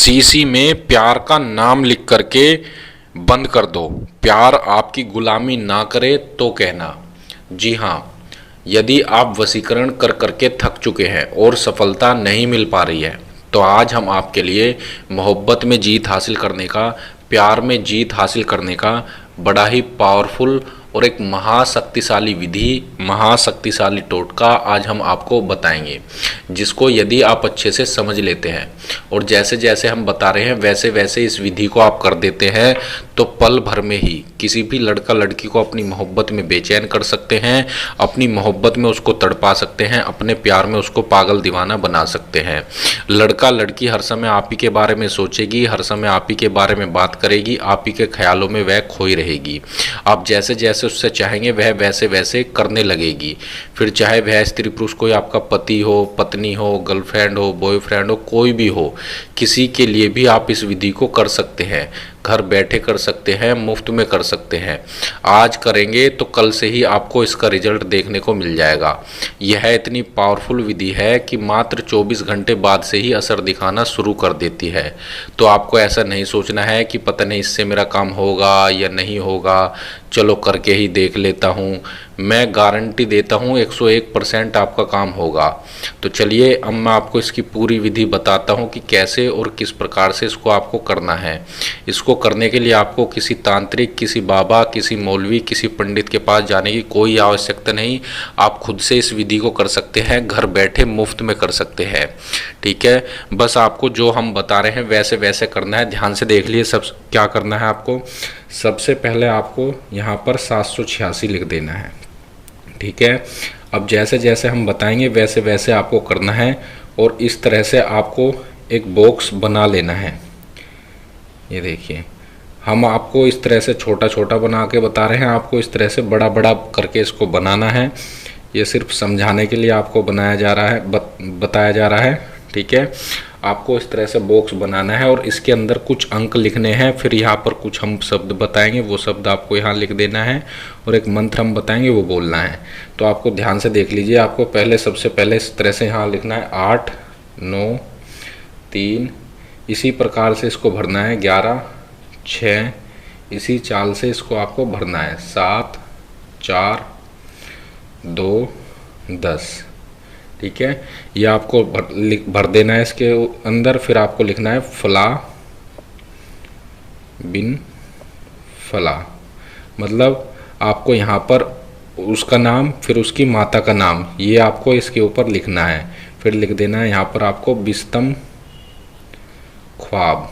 शीशी में प्यार का नाम लिख करके बंद कर दो। प्यार आपकी गुलामी ना करे तो कहना। जी हाँ, यदि आप वशीकरण कर करके थक चुके हैं और सफलता नहीं मिल पा रही है, तो आज हम आपके लिए मोहब्बत में जीत हासिल करने का, प्यार में जीत हासिल करने का बड़ा ही पावरफुल और एक महाशक्तिशाली विधि, महाशक्तिशाली टोटका आज हम आपको बताएंगे, जिसको यदि आप अच्छे से समझ लेते हैं और जैसे जैसे हम बता रहे हैं वैसे वैसे इस विधि को आप कर देते हैं, तो पल भर में ही किसी भी लड़का लड़की को अपनी मोहब्बत में बेचैन कर सकते हैं, अपनी मोहब्बत में उसको तड़पा सकते हैं, अपने प्यार में उसको पागल दीवाना बना सकते हैं। लड़का लड़की हर समय आप ही के बारे में सोचेगी, हर समय आप ही के बारे में बात करेगी, आप ही के ख्यालों में वह खोई रहेगी। आप जैसे जैसे उससे चाहेंगे वह वैसे वैसे करने लगेगी। फिर चाहे वह स्त्री पुरुष कोई आपका पति हो, पत्नी हो, गर्लफ्रेंड हो, बॉयफ्रेंड हो, कोई भी हो, किसी के लिए भी आप इस विधि को कर सकते हैं। घर बैठे कर सकते हैं, मुफ्त में कर सकते हैं। आज करेंगे तो कल से ही आपको इसका रिजल्ट देखने को मिल जाएगा। यह इतनी पावरफुल विधि है कि मात्र 24 घंटे बाद से ही असर दिखाना शुरू कर देती है। तो आपको ऐसा नहीं सोचना है कि पता नहीं इससे मेरा काम होगा या नहीं होगा, चलो करके ही देख लेता हूँ। मैं गारंटी देता हूँ 101% आपका काम होगा। तो चलिए अब मैं आपको इसकी पूरी विधि बताता हूँ कि कैसे और किस प्रकार से इसको आपको करना है। इसको करने के लिए आपको किसी तांत्रिक, किसी बाबा, किसी मौलवी, किसी पंडित के पास जाने की कोई आवश्यकता नहीं। आप खुद से इस विधि को कर सकते हैं, घर बैठे मुफ्त में कर सकते हैं। ठीक है, बस आपको जो हम बता रहे हैं वैसे वैसे करना है। ध्यान से देख लिए सब क्या करना है आपको। सबसे पहले आपको यहाँ पर 786 लिख देना है। ठीक है, अब जैसे जैसे हम बताएंगे वैसे वैसे आपको करना है और इस तरह से आपको एक बॉक्स बना लेना है। ये देखिए, हम आपको इस तरह से छोटा छोटा बना के बता रहे हैं, आपको इस तरह से बड़ा बड़ा करके इसको बनाना है। ये सिर्फ समझाने के लिए आपको बनाया जा रहा है, बताया जा रहा है। ठीक है, आपको इस तरह से बॉक्स बनाना है और इसके अंदर कुछ अंक लिखने हैं। फिर यहाँ पर कुछ हम शब्द बताएंगे, वो शब्द आपको यहाँ लिख देना है और एक मंत्र हम बताएंगे, वो बोलना है। तो आपको ध्यान से देख लीजिए। आपको पहले सबसे पहले इस तरह से यहाँ लिखना है 8 9 3, इसी प्रकार से इसको भरना है 11 6, इसी चाल से इसको आपको भरना है 7 4 2 10। ठीक है, ये आपको भर देना है इसके अंदर। फिर आपको लिखना है फला बिन फला, मतलब आपको यहाँ पर उसका नाम, फिर उसकी माता का नाम, ये आपको इसके ऊपर लिखना है। फिर लिख देना है यहाँ पर आपको बिस्तम ख्वाब।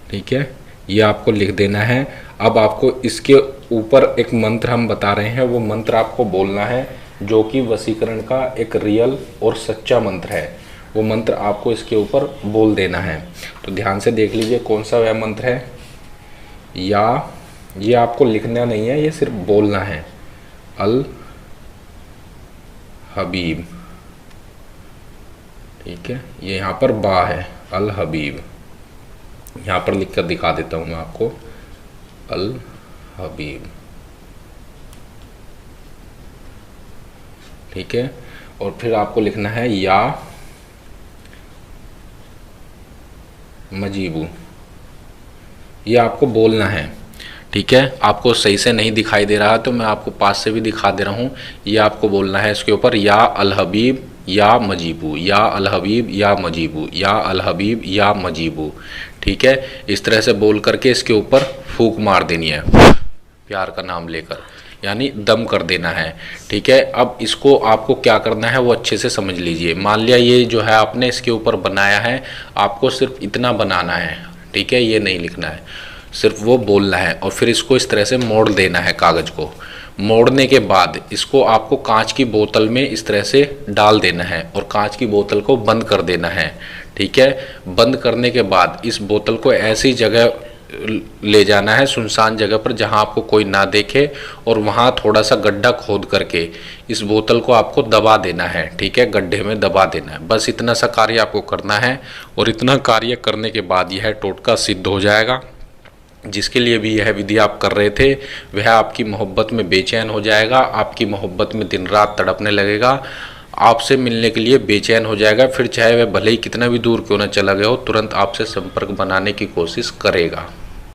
ठीक है, ये आपको लिख देना है। अब आपको इसके ऊपर एक मंत्र हम बता रहे हैं, वो मंत्र आपको बोलना है, जो कि वशीकरण का एक रियल और सच्चा मंत्र है। वो मंत्र आपको इसके ऊपर बोल देना है। तो ध्यान से देख लीजिए कौन सा वह मंत्र है। या ये आपको लिखना नहीं है, ये सिर्फ बोलना है। अल हबीब। ठीक है, ये यहाँ पर बा है, अल हबीब। यहाँ पर लिख कर दिखा देता हूँ मैं आपको, अल हबीब। ठीक है, और फिर आपको लिखना है या मजीबू। ये आपको बोलना है। ठीक है, आपको सही से नहीं दिखाई दे रहा तो मैं आपको पास से भी दिखा दे रहा हूँ। ये आपको बोलना है इसके ऊपर, या अल हबीब या मजीबू, या अल हबीब या मजीबू, या अल हबीब या मजीबू। ठीक है, इस तरह से बोल करके इसके ऊपर फूंक मार देनी है, प्यार का नाम लेकर, यानी दम कर देना है। ठीक है, अब इसको आपको क्या करना है वो अच्छे से समझ लीजिए। मान लिया ये जो है आपने इसके ऊपर बनाया है, आपको सिर्फ इतना बनाना है। ठीक है, ये नहीं लिखना है, सिर्फ वो बोलना है। और फिर इसको इस तरह से मोड़ देना है कागज़ को। मोड़ने के बाद इसको आपको कांच की बोतल में इस तरह से डाल देना है और कांच की बोतल को बंद कर देना है। ठीक है, बंद करने के बाद इस बोतल को ऐसी जगह ले जाना है, सुनसान जगह पर, जहां आपको कोई ना देखे, और वहां थोड़ा सा गड्ढा खोद करके इस बोतल को आपको दबा देना है। ठीक है, गड्ढे में दबा देना है। बस इतना सा कार्य आपको करना है और इतना कार्य करने के बाद यह टोटका सिद्ध हो जाएगा। जिसके लिए भी यह विधि आप कर रहे थे वह आपकी मोहब्बत में बेचैन हो जाएगा, आपकी मोहब्बत में दिन रात तड़पने लगेगा। आपसे मिलने के लिए बेचैन हो जाएगा, फिर चाहे वह भले ही कितना भी दूर क्यों ना चला गया हो, तुरंत आपसे संपर्क बनाने की कोशिश करेगा।